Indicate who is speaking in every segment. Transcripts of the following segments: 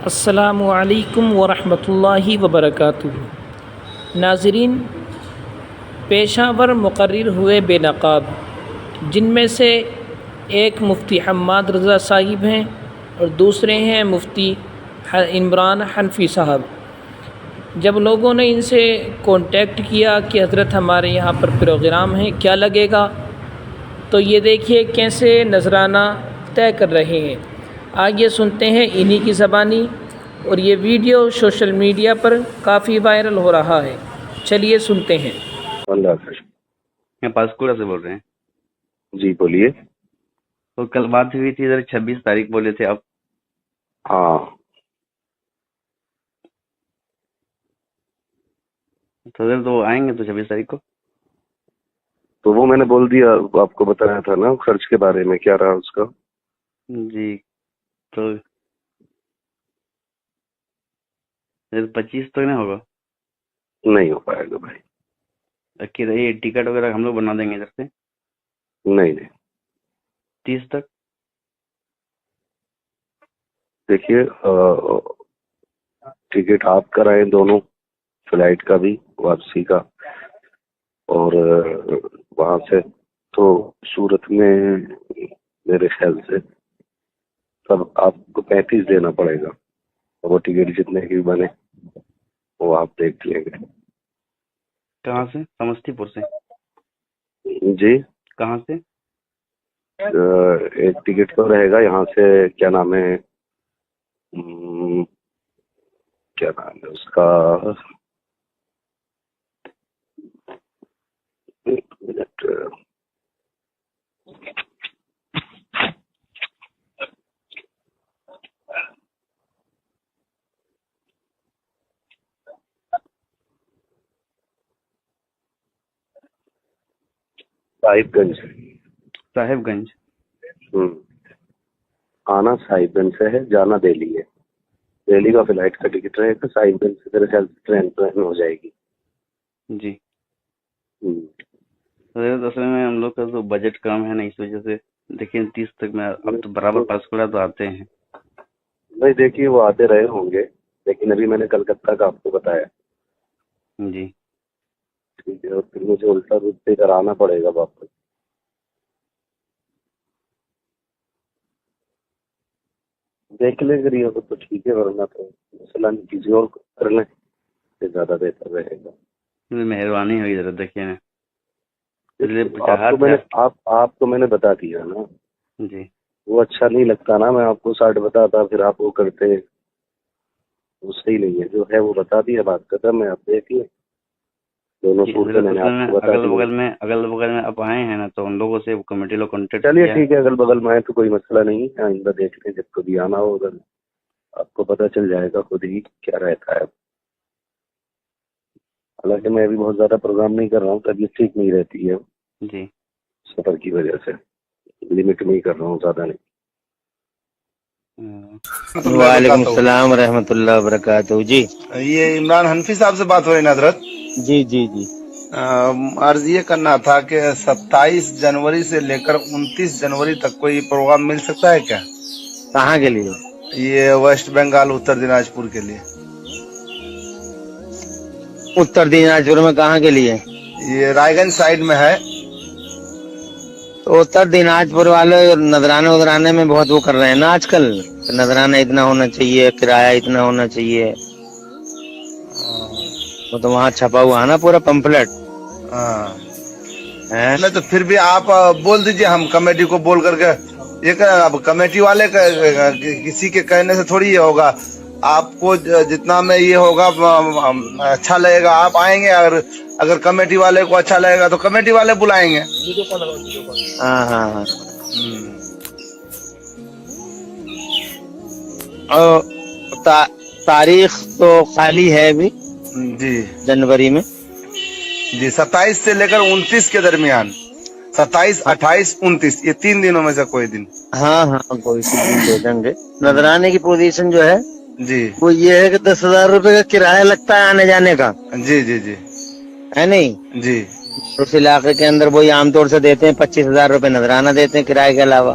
Speaker 1: السلام علیکم ورحمۃ اللہ وبرکاتہ۔ ناظرین، پیشہ ور مقرر ہوئے بے نقاب، جن میں سے ایک مفتی حماد رضا صاحب ہیں اور دوسرے ہیں مفتی عمران حنفی صاحب۔ جب لوگوں نے ان سے کانٹیکٹ کیا کہ حضرت ہمارے یہاں پر پروگرام ہے، کیا لگے گا، تو یہ دیکھیے کیسے نذرانہ طے کر رہے ہیں۔ آگے سنتے ہیں انہی کی زبانی، اور یہ ویڈیو سوشل میڈیا پر کافی وائرل ہو رہا ہے۔ چلیے سنتے ہیں۔
Speaker 2: اللہ حافظ۔
Speaker 3: میں پاسکورا سے بول رہے ہیں۔
Speaker 2: جی بولیے۔
Speaker 3: تو کل بات ہوئی تھی ادھر 26 تاریخ بولے تھے آپ۔
Speaker 2: ہاں
Speaker 3: تو ادھر تو آئیں گے تو 26 تاریخ کو۔
Speaker 2: تو وہ میں نے بول دیا، آپ کو بتایا تھا نا خرچ کے بارے میں، کیا رہا اس کا۔
Speaker 3: جی تو 25 تو نہیں ہوگا؟
Speaker 2: نہیں ہو پائے گا بھائی۔
Speaker 3: یہ ٹکٹ وغیرہ ہم لوگ بنا دیں گے ادھر سے۔
Speaker 2: نہیں
Speaker 3: 30 تک۔
Speaker 2: دیکھیے ٹکٹ آپ کرائیں دونوں، فلائٹ کا بھی واپسی کا، اور وہاں سے تو صورت میں میرے خیال سے سب آپ کو 35 دینا پڑے گا، اور وہ ٹکٹ جتنے کی بنے وہ آپ دیکھ لیں گے۔
Speaker 3: کہاں سے؟ سمستی پور سے؟
Speaker 2: جی
Speaker 3: کہاں سے؟
Speaker 2: ایک ٹکٹ تو رہے گا یہاں سے، کیا نام ہے اس کا، ایک منٹ، صاحب گنج۔
Speaker 3: صاحب گنج۔
Speaker 2: آنا صاحب گنج سے ہے، جانا دہلی ہے۔ دہلی کا فلائٹ کا ٹکٹ رہے گا، صاحب گنج سے میرے خیال سے ٹرین ہو جائے گی۔
Speaker 3: جی اصل میں ہم لوگ کا تو بجٹ کم ہے نا، اس وجہ سے دیکھیں 30 تک میں اب تو برابر پاسکورا تو آتے ہیں۔
Speaker 2: نہیں دیکھیے وہ آتے رہے ہوں گے، لیکن ابھی میں نے کلکتہ کا آپ کو بتایا۔
Speaker 3: جی
Speaker 2: ٹھیک ہے، اور پھر مجھے الٹا روٹ پہ کرانا پڑے گا واپس۔ دیکھ لیں اگر یہ ہو تو ٹھیک ہے، ورنہ تو مسئلہ نہیں، کسی اور کو کر لیں تو زیادہ بہتر رہے گا۔
Speaker 3: مہربانی ہوئی ذرا دیکھیے نا۔
Speaker 2: آپ کو میں نے بتا دیا نا۔
Speaker 3: جی
Speaker 2: وہ اچھا نہیں لگتا نا، میں آپ کو 60 بتاتا پھر آپ وہ کرتے، وہ صحیح نہیں ہے۔ جو ہے وہ بتا دیا، بات ختم ہے، آپ دیکھ لیں دونوں صورتیں میں نے آپ کو بتا دی۔
Speaker 3: اگل بغل میں آپ آئے ہیں نا، تو ان لوگوں سے کمیٹی لوگ کانٹیکٹ۔
Speaker 2: چلیے ٹھیک ہے، اگل بغل میں آئے تو کوئی مسئلہ نہیں ہے، آئندہ دیکھ لیں، جب کبھی آنا ہو ادھر آپ کو پتہ چل جائے گا خود ہی کیا رہتا ہے۔ حالانکہ میں ابھی بہت زیادہ پروگرام نہیں کر رہا ہوں، طبیعت ٹھیک نہیں رہتی ہے
Speaker 3: جی
Speaker 2: سفر کی وجہ سے، لمٹ میں ہی کر رہا ہوں، زیادہ نہیں۔
Speaker 4: وعلیکم السلام ورحمۃ اللہ وبرکاتہ۔ جی
Speaker 5: یہ عمران حنفی صاحب سے بات ہو رہی ہے حضرت؟
Speaker 4: جی جی جی
Speaker 5: عرض یہ کرنا تھا کہ 27 جنوری سے لے کر 29 جنوری تک کوئی پروگرام مل سکتا ہے کیا؟
Speaker 4: کہاں کے لیے؟
Speaker 5: یہ ویسٹ بنگال اتر دناج پور کے لیے۔
Speaker 4: اتر دیناجپور میں کہاں کے لیے؟
Speaker 5: یہ رائے گنج سائڈ میں ہے۔
Speaker 4: تو اتر دیناجپور والے نذرانے میں بہت وہ کر رہے ہیں نا آج کل، نذرانہ اتنا ہونا چاہیے، کرایہ اتنا ہونا چاہیے۔ وہ تو وہاں چھپا ہوا ہے نا پورا پمفلٹ۔
Speaker 5: نہیں تو پھر بھی آپ بول دیجئے، ہم کمیٹی کو بول کر کے یہ کہ اب کمیٹی والے کسی کے کہنے سے تھوڑی یہ ہوگا، آپ کو جتنا میں یہ ہوگا اچھا لگے گا آپ آئیں گے، اگر کمیٹی والے کو اچھا لگے گا تو کمیٹی والے بلائیں گے۔
Speaker 4: ہاں ہاں ہاں۔ اور تاریخ تو خالی ہے ابھی
Speaker 5: جی
Speaker 4: جنوری میں۔
Speaker 5: جی 27 سے لے کر 29 کے درمیان، 27 28 29 یہ 3 دنوں میں سے کوئی دن۔
Speaker 4: ہاں ہاں کوئی سی دن دے دیں گے۔ نذرانے کی پوزیشن جو ہے
Speaker 5: جی
Speaker 4: وہ یہ ہے کہ 10,000 روپے کا کرایہ لگتا ہے آنے جانے کا،
Speaker 5: جی جی جی
Speaker 4: ہے نہیں؟
Speaker 5: جی
Speaker 4: اس علاقے کے اندر وہی عام طور سے دیتے ہیں 25,000 روپے نذرانہ دیتے ہیں کرائے کے علاوہ۔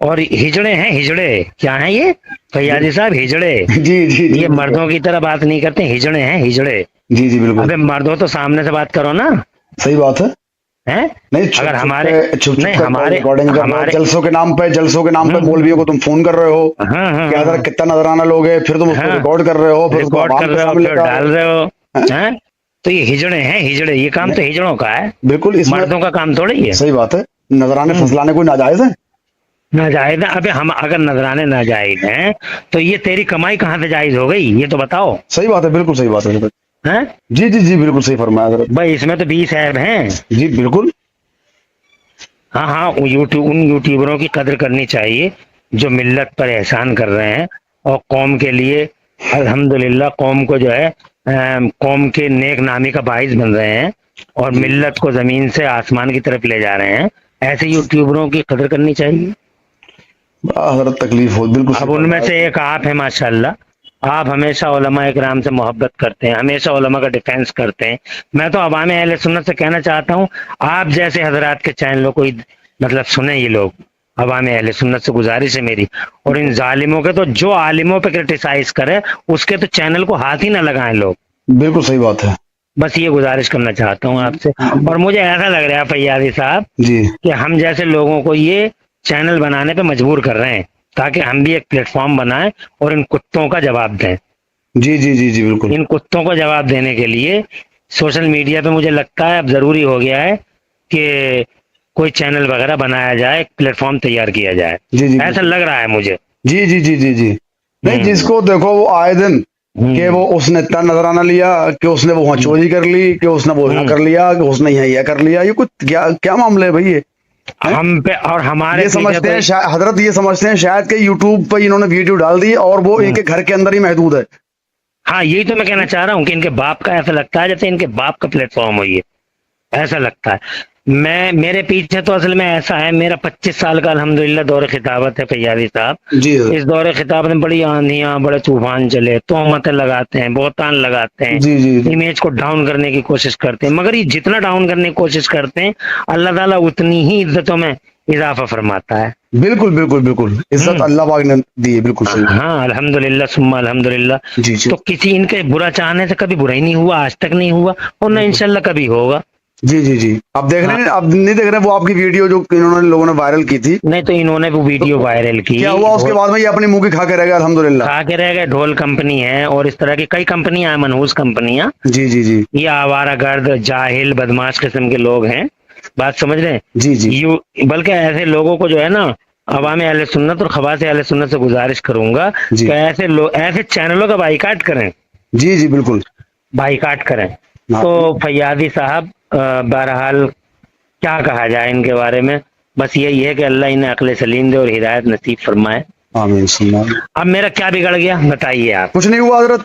Speaker 6: اور ہجڑے ہیں، ہجڑے کیا ہیں یہ فیاضی صاحب؟ ہجڑے،
Speaker 7: جی جی جی
Speaker 6: یہ مردوں کی طرح بات نہیں کرتے، ہجڑے ہیں ہجڑے۔
Speaker 7: جی جی بالکل
Speaker 6: ابے مردوں تو سامنے سے بات کرو نا،
Speaker 7: صحیح بات ہے۔
Speaker 6: ہیں؟
Speaker 7: نہیں
Speaker 6: اگر
Speaker 7: چھپ
Speaker 6: ہمارے
Speaker 7: چھپ
Speaker 6: نہیں
Speaker 7: کر
Speaker 6: ہمارے
Speaker 7: ریکارڈنگ کر رہے ہو،
Speaker 6: ہمارے
Speaker 7: جلسوں کے نام پہ مولویوں کو تم فون کر رہے ہو
Speaker 6: ہاں ہاں
Speaker 7: کہ
Speaker 6: ہاں
Speaker 7: حضرت کتنا نظرانہ لوگ ہیں، پھر تم اس کو
Speaker 6: ہاں
Speaker 7: ریکارڈ کر رہے ہو، پھر اس کو
Speaker 6: ریکارڈ
Speaker 7: عوام
Speaker 6: کر
Speaker 7: کے
Speaker 6: رہے ہو،
Speaker 7: سامنے لے
Speaker 6: پھر
Speaker 7: کے آ
Speaker 6: ڈال
Speaker 7: رہے
Speaker 6: رہے ہو،
Speaker 7: ہیں۔
Speaker 6: ہیں؟ تو یہ ہجڑے ہیں ہجڑے، یہ کام تو ہجڑوں کا ہے،
Speaker 7: بالکل اس میں
Speaker 6: مردوں کا کام تھوڑی ہے۔
Speaker 7: صحیح بات ہے، نظرانے پھسلانے کوئی ناجائز ہے؟
Speaker 6: ناجائز ہے؟ ابھی ہم اگر نذرانے ناجائز ہیں تو یہ تیری کمائی کہاں سے جائز ہو گئی، یہ تو بتاؤ۔
Speaker 7: صحیح بات ہے، بالکل صحیح بات ہے حضرت۔
Speaker 6: ہیں
Speaker 7: جی جی جی بالکل صحیح فرمایا حضرت۔
Speaker 6: بھائی، اس میں تو 20 عیب ہیں۔
Speaker 7: جی بالکل
Speaker 6: ہاں ہاں، ان یوٹیوبروں کی قدر کرنی چاہیے جو ملت پر احسان کر رہے ہیں اور قوم کے لیے الحمدللہ قوم کو جو ہے قوم کے نیک نامی کا باعث بن رہے ہیں اور ملت کو زمین سے آسمان کی طرف لے جا رہے ہیں، ایسے یوٹیوبروں کی قدر کرنی چاہیے۔
Speaker 7: حضرت تکلیف ہو، بالکل صحیح
Speaker 6: اب ان میں
Speaker 7: فرمایا۔
Speaker 6: سے ایک آپ ہیں ماشاءاللہ، آپ ہمیشہ علماء اکرام سے محبت کرتے ہیں، ہمیشہ علماء کا ڈیفینس کرتے ہیں۔ میں تو عوام اہل سنت سے کہنا چاہتا ہوں، آپ جیسے حضرات کے چینلوں کو مطلب سنیں یہ لوگ، عوام اہل سنت سے گزارش ہے میری، اور ان ظالموں کے تو جو عالموں پہ کرٹیسائز کرے اس کے تو چینل کو ہاتھ ہی نہ لگائیں لوگ۔
Speaker 7: بالکل صحیح بات ہے
Speaker 6: بس یہ گزارش کرنا چاہتا ہوں آپ سے۔ اور مجھے ایسا لگ رہا ہے فیاضی صاحب
Speaker 7: جی
Speaker 6: کہ ہم جیسے لوگوں کو یہ چینل بنانے پہ مجبور کر رہے ہیں تاکہ ہم بھی ایک پلیٹ فارم بنائیں اور ان کتوں کا جواب دیں۔
Speaker 7: جی جی جی جی بالکل
Speaker 6: ان کتوں کو جواب دینے کے لیے سوشل میڈیا پہ مجھے لگتا ہے اب ضروری ہو گیا ہے کہ کوئی چینل وغیرہ بنایا جائے، ایک پلیٹ فارم تیار کیا جائے،
Speaker 7: جی جی
Speaker 6: ایسا لگ رہا ہے مجھے۔
Speaker 7: جی جی جی جی جی نہیں، جس کو دیکھو وہ آئے دن کہ وہ اس نے اتنا نظرانہ لیا، کہ اس نے وہ وہاں چوری کر لی، کہ اس نے وہ یہاں کر لیا، کہ اس نے یہاں یہ کر لیا، یہ کچھ کیا معاملہ ہے بھائی؟ یہ
Speaker 6: ہم پہ اور ہمارے
Speaker 7: یہ سمجھتے ہیں حضرت، یہ سمجھتے ہیں شاید کہ یوٹیوب پہ انہوں نے ویڈیو ڈال دی اور وہ ان کے گھر کے اندر ہی محدود ہے۔
Speaker 6: ہاں یہی تو میں کہنا چاہ رہا ہوں کہ ان کے باپ کا ایسا لگتا ہے جیسے ان کے باپ کا پلیٹ فارم ہو، یہ ایسا لگتا ہے۔ میرے پیچھے تو اصل میں ایسا ہے، میرا 25 سال کا الحمدللہ دور خطابت ہے فیاضی صاحب۔
Speaker 7: جی حضرت۔
Speaker 6: اس دور خطابت میں بڑی آندھیاں، بڑے طوفان چلے، تہمتیں لگاتے ہیں، بہتان لگاتے ہیں،
Speaker 7: جی جی جی
Speaker 6: امیج کو ڈاؤن کرنے کی کوشش کرتے ہیں، مگر یہ جتنا ڈاؤن کرنے کی کوشش کرتے ہیں اللہ تعالیٰ اتنی ہی عزتوں میں اضافہ فرماتا ہے۔
Speaker 7: بالکل بالکل بالکل، عزت اللہ پاک نے دی ہے، بالکل صحیح۔
Speaker 6: ہاں الحمدللہ ثم الحمدللہ۔
Speaker 7: جی جی
Speaker 6: تو کسی ان کے برا چاہنے سے کبھی برا ہی نہیں ہوا، آج تک نہیں ہوا اور نہ انشاءاللہ کبھی ہوگا۔
Speaker 7: جی جی جی، اب دیکھ رہے ہیں، اب نہیں دیکھ رہے ہیں وہ آپ کی ویڈیو جو انہوں نے لوگوں نے وائرل کی تھی؟
Speaker 6: نہیں تو انہوں نے وہ ویڈیو وائرل کی،
Speaker 7: کیا ہوا اس کے بعد میں؟ یہ اپنی منہ کی کھا کے رہ گیا الحمدللہ۔
Speaker 6: کھا کے رہ گئے۔ ڈھول کمپنی ہے اور اس طرح کی کئی کمپنیاں ہیں، منحوس کمپنیاں۔
Speaker 7: جی جی جی
Speaker 6: یہ آوارہ گرد، جاہل، بدماش قسم کے لوگ ہیں، بات سمجھ رہے ہیں؟
Speaker 7: جی جی
Speaker 6: بلکہ ایسے لوگوں کو جو ہے نا، عوام اہل سنت اور خواص اہل سنت سے گزارش کروں گا
Speaker 7: جی
Speaker 6: کہ ایسے چینلوں کا بائیکاٹ کریں،
Speaker 7: جی جی بالکل۔
Speaker 6: بائیکاٹ کریں۔ تو فیاضی صاحب بہرحال کیا کہا جائے ان کے بارے میں، بس یہی ہے کہ اللہ انہیں عقل سلیم دے اور ہدایت نصیب فرمائے۔
Speaker 7: آمین ثم آمین۔
Speaker 6: اب میرا کیا بگڑ گیا بتائیے آپ؟
Speaker 7: کچھ نہیں ہوا حضرت،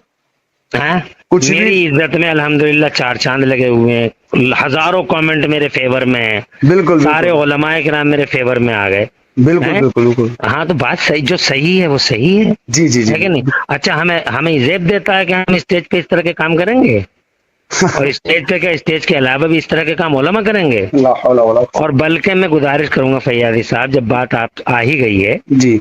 Speaker 6: ہاں؟
Speaker 7: کچھ بھی-
Speaker 6: میری عزت میں الحمدللہ 4 چاند لگے ہوئے ہیں، ہزاروں کامنٹ میرے فیور میں ہیں،
Speaker 7: بالکل
Speaker 6: سارے
Speaker 7: بالکل
Speaker 6: علماء کرام میرے فیور میں آ گئے۔
Speaker 7: بالکل بالکل بالکل۔
Speaker 6: ہاں تو بات صحیح، جو صحیح ہے وہ صحیح ہے،
Speaker 7: جی جی
Speaker 6: ہے کہ
Speaker 7: جی
Speaker 6: نہیں؟ اچھا ہمیں زیب دیتا ہے کہ ہم اسٹیج پہ اس طرح کے کام کریں گے، اور اسٹیج پہ کیا، اسٹیج کے علاوہ بھی اس طرح کے کام علماء کریں گے؟
Speaker 7: لا حول ولا قوة۔
Speaker 6: اور بلکہ میں گزارش کروں گا فیاضی صاحب، جب بات آپ آ ہی گئی ہے
Speaker 7: جی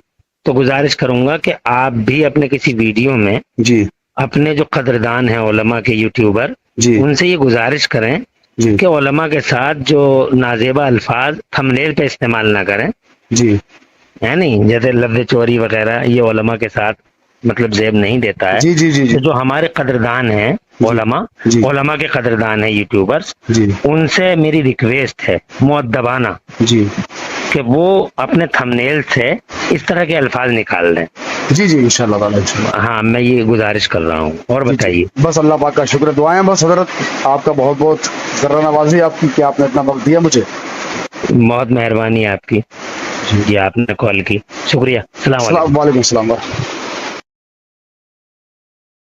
Speaker 6: تو گزارش کروں گا کہ آپ بھی اپنے کسی ویڈیو میں
Speaker 7: جی
Speaker 6: اپنے جو قدردان ہیں علماء کے یوٹیوبر،
Speaker 7: جی
Speaker 6: ان سے یہ گزارش کریں
Speaker 7: جی
Speaker 6: کہ علماء کے ساتھ جو نازیبہ الفاظ تھمنیل پہ استعمال نہ کریں،
Speaker 7: جی
Speaker 6: ہے نہیں؟ جیسے لفظ چوری وغیرہ، یہ علماء کے ساتھ مطلب زیب نہیں دیتا ہے۔
Speaker 7: جی جی جی
Speaker 6: تو جو ہمارے قدردان ہیں علماء،
Speaker 7: جی
Speaker 6: علماء کے قدردان ہیں یوٹیوبرز،
Speaker 7: جی
Speaker 6: ان سے میری ریکویسٹ ہے مؤدبانہ
Speaker 7: جی
Speaker 6: کہ وہ اپنے تھمنیل سے اس طرح کے الفاظ نکال دیں۔
Speaker 7: جی جی انشاءاللہ تعالی انشاءاللہ۔
Speaker 6: ہاں میں یہ گزارش کر رہا ہوں۔ اور بتائیے؟
Speaker 7: بس اللہ پاک کا شکر، دعائیں بس حضرت، آپ کا بہت بہت ذرہ نوازی آپ کی کہ آپ نے اتنا وقت دیا مجھے۔
Speaker 6: بہت مہربانی آپ کی، جی آپ نے کال کی، شکریہ۔ السلام علیکم۔
Speaker 7: وعلیکم السلام ورحمۃ اللہ۔